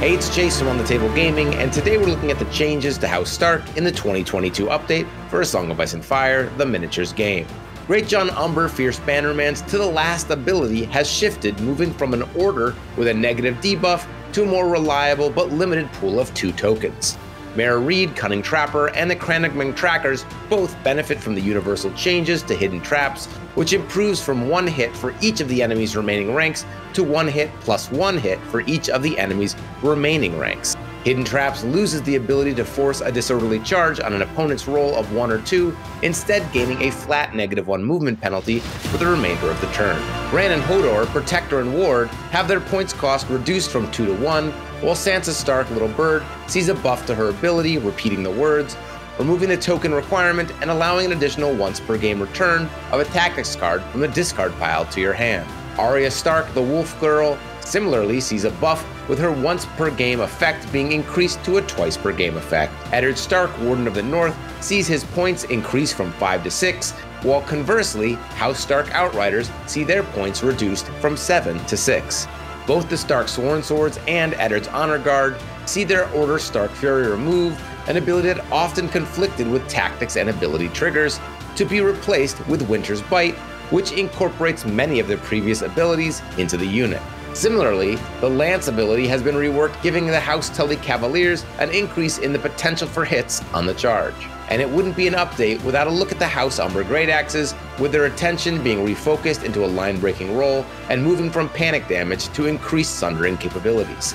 Hey, it's Jason on the Table Gaming, and today we're looking at the changes to House Stark in the 2022 update for A Song of Ice and Fire, the miniatures game. Greatjon Umber Fierce Bannermans to the last ability has shifted, moving from an order with a negative debuff to a more reliable but limited pool of 2 tokens. Meera, Cunning Trapper, and the CRannogman trackers both benefit from the universal changes to hidden traps, which improves from 1 hit for each of the enemy's remaining ranks to 1 hit plus 1 hit for each of the enemy's remaining ranks. Hidden Traps loses the ability to force a disorderly charge on an opponent's roll of 1 or 2, instead gaining a flat -1 movement penalty for the remainder of the turn. Bran and Hodor, Protector and Ward, have their points cost reduced from 2 to 1, while Sansa Stark Little Bird sees a buff to her ability, repeating the words, removing the token requirement and allowing an additional once per game return of a tactics card from the discard pile to your hand. Arya Stark the Wolf Girl similarly sees a buff, with her once per game effect being increased to a twice per game effect. Eddard Stark, Warden of the North, sees his points increase from 5 to 6, while conversely, House Stark Outriders see their points reduced from 7 to 6. Both the Stark Sworn Swords and Eddard's Honor Guard see their Order Stark Fury removed, an ability that often conflicted with tactics and ability triggers, to be replaced with Winter's Bite, which incorporates many of their previous abilities into the unit. Similarly, the Lance ability has been reworked, giving the House Tully Cavaliers an increase in the potential for hits on the charge. And it wouldn't be an update without a look at the House Umber Greataxes, with their attention being refocused into a line-breaking role and moving from panic damage to increased sundering capabilities.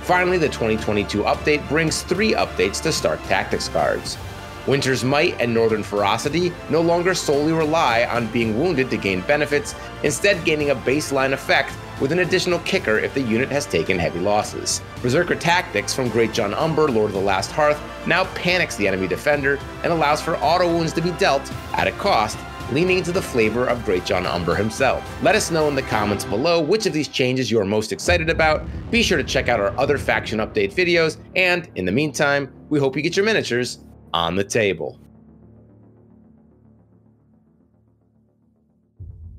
Finally, the 2022 update brings 3 updates to Stark Tactics cards. Winter's Might and Northern Ferocity no longer solely rely on being wounded to gain benefits, instead gaining a baseline effect with an additional kicker if the unit has taken heavy losses. Berserker Tactics from Greatjon Umber, Lord of the Last Hearth, now panics the enemy defender and allows for auto wounds to be dealt at a cost, leaning into the flavor of Greatjon Umber himself. Let us know in the comments below which of these changes you are most excited about. Be sure to check out our other faction update videos, and in the meantime, we hope you get your miniatures on the table.